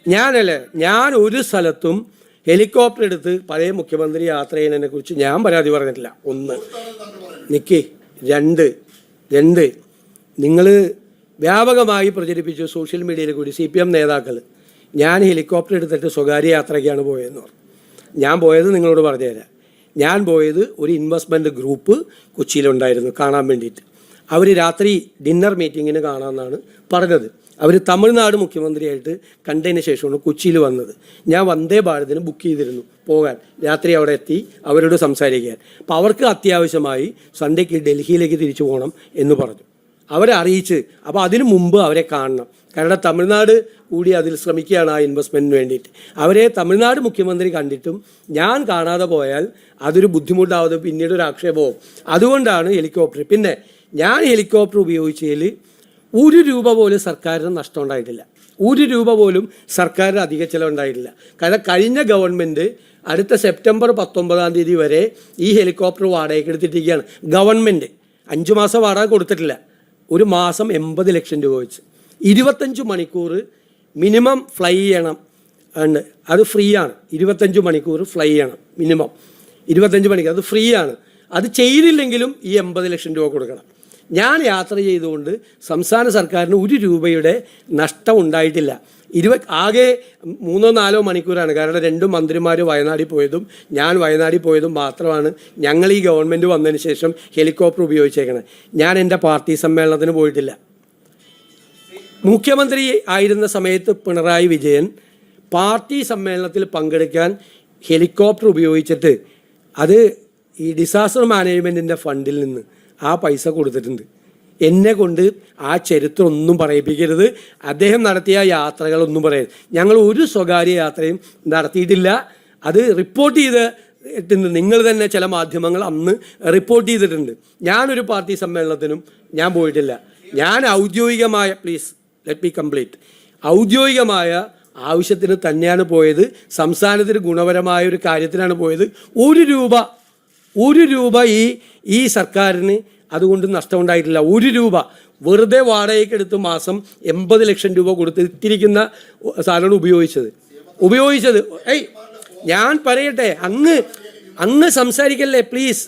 ഞാൻ ഒരു സ്ഥലത്തും ഹെലികോപ്റ്റർ എടുത്ത് പഴയ മുഖ്യമന്ത്രി യാത്ര ചെയ്യുന്നതിനെ കുറിച്ച് ഞാൻ പരാതി പറഞ്ഞിട്ടില്ല. ഒന്ന് നിൽക്കേ. രണ്ട് നിങ്ങൾ വ്യാപകമായി പ്രചരിപ്പിച്ചു സോഷ്യൽ മീഡിയയിൽ കൂടി CPM നേതാക്കൾ ഞാൻ ഹെലികോപ്റ്റർ എടുത്തിട്ട് സ്വകാര്യ യാത്രയ്ക്കാണ് പോയതെന്ന് പറഞ്ഞു. ഞാൻ പോയത് നിങ്ങളോട് പറഞ്ഞുതരാം. ഞാൻ പോയത് ഒരു ഇൻവെസ്റ്റ്മെൻറ്റ് ഗ്രൂപ്പ് കൊച്ചിയിലുണ്ടായിരുന്നു കാണാൻ വേണ്ടിയിട്ട്. അവർ രാത്രി ഡിന്നർ മീറ്റിങ്ങിന് കാണാമെന്നാണ് പറഞ്ഞത്. അവർ തമിഴ്നാട് മുഖ്യമന്ത്രിയായിട്ട് കണ്ടതിന് ശേഷമാണ് കൊച്ചിയിൽ വന്നത്. ഞാൻ വന്ദേ ഭാരതിന് ബുക്ക് ചെയ്തിരുന്നു പോകാൻ. രാത്രി അവിടെ എത്തി അവരോട് സംസാരിക്കാൻ. അപ്പോൾ അവർക്ക് അത്യാവശ്യമായി സൺഡേക്ക് ഡൽഹിയിലേക്ക് തിരിച്ചു പോകണം എന്ന് പറഞ്ഞു. അവരെ അറിയിച്ച് അപ്പോൾ അതിനു മുമ്പ് അവരെ കാണണം. കാരണം തമിഴ്നാട് കൂടി അതിൽ ശ്രമിക്കുകയാണ് ആ ഇൻവെസ്റ്റ്മെൻറ്റിന് വേണ്ടിയിട്ട്. അവരെ തമിഴ്നാട് മുഖ്യമന്ത്രി കണ്ടിട്ടും ഞാൻ കാണാതെ പോയാൽ അതൊരു ബുദ്ധിമുട്ടാവുന്നത്, പിന്നീട് ഒരു ആക്ഷേപവും. അതുകൊണ്ടാണ് ഹെലികോപ്റ്റർ. പിന്നെ ഞാൻ ഹെലികോപ്റ്റർ ഉപയോഗിച്ചതിൽ ₹1 പോലും സർക്കാരിന് നഷ്ടം ഉണ്ടായിട്ടില്ല. ₹1 പോലും സർക്കാരിന് അധിക ചിലവുണ്ടായിട്ടില്ല. കാരണം കഴിഞ്ഞ ഗവൺമെൻറ് അടുത്ത സെപ്റ്റംബർ 19 വരെ ഈ ഹെലികോപ്റ്റർ വാടകയ്ക്ക് എടുത്തിട്ടിരിക്കുകയാണ്. ഗവൺമെൻറ് 5 മാസം വാടക കൊടുത്തിട്ടില്ല. ഒരു മാസം 80 ലക്ഷം രൂപ വെച്ച് 25 മണിക്കൂർ മിനിമം ഫ്ലൈ ചെയ്യണം. ഉണ്ട്, അത് ഫ്രീ ആണ്. 25 മണിക്കൂർ ഫ്ലൈ ചെയ്യണം മിനിമം. 25 മണിക്കൂർ അത് ഫ്രീ ആണ്. അത് ചെയ്തില്ലെങ്കിലും ഈ 80 ലക്ഷം രൂപ കൊടുക്കണം. ഞാൻ യാത്ര ചെയ്തുകൊണ്ട് സംസ്ഥാന സർക്കാരിന് ₹1 നഷ്ടം ഉണ്ടായിട്ടില്ല. ആകെ 3-4 മണിക്കൂറാണ്. കാരണം 2 മന്ത്രിമാർ വയനാട്ടിൽ പോയതും ഞാൻ വയനാട്ടിൽ പോയതും മാത്രമാണ് ഞങ്ങൾ ഈ ഗവൺമെൻറ് വന്നതിന് ശേഷം ഹെലികോപ്റ്റർ ഉപയോഗിച്ചേക്കണത്. ഞാൻ എൻ്റെ പാർട്ടി സമ്മേളനത്തിന് പോയിട്ടില്ല. മുഖ്യമന്ത്രി ആയിരുന്ന സമയത്ത് പിണറായി വിജയൻ പാർട്ടി സമ്മേളനത്തിൽ പങ്കെടുക്കാൻ ഹെലികോപ്റ്റർ ഉപയോഗിച്ചിട്ട് അത് ഈ ഡിസാസ്റ്റർ മാനേജ്മെൻറ്റിൻ്റെ ഫണ്ടിൽ നിന്ന് ആ പൈസ കൊടുത്തിട്ടുണ്ട്. എന്നെ കൊണ്ട് ആ ചരിത്രം ഒന്നും പറയിപ്പിക്കരുത്. അദ്ദേഹം നടത്തിയ യാത്രകളൊന്നും പറയരുത്. ഞങ്ങൾ ഒരു സ്വകാര്യ യാത്രയും നടത്തിയിട്ടില്ല. അത് റിപ്പോർട്ട് ചെയ്തിട്ടുണ്ട്. നിങ്ങൾ തന്നെ ചില മാധ്യമങ്ങൾ അന്ന് റിപ്പോർട്ട് ചെയ്തിട്ടുണ്ട്. ഞാനൊരു പാർട്ടി സമ്മേളനത്തിനും ഞാൻ പോയിട്ടില്ല. ഞാൻ ഔദ്യോഗികമായ ലെറ്റ് മീ കംപ്ലീറ്റ് ഔദ്യോഗികമായ ആവശ്യത്തിന് തന്നെയാണ് പോയത്. സംസ്ഥാനത്തിന് ഗുണപരമായ ഒരു കാര്യത്തിനാണ് പോയത്. ₹1 ഈ സർക്കാരിന് അതുകൊണ്ട് നഷ്ടമുണ്ടായിട്ടില്ല. ₹1 വെറുതെ വാടകയ്ക്ക് എടുത്ത് മാസം 80 ലക്ഷം രൂപ കൊടുത്ത് ഇത്തിരിക്കുന്ന സാധനമാണ് ഉപയോഗിച്ചത്. ഞാൻ പറയട്ടെ, അങ്ങ് സംസാരിക്കല്ലേ പ്ലീസ്.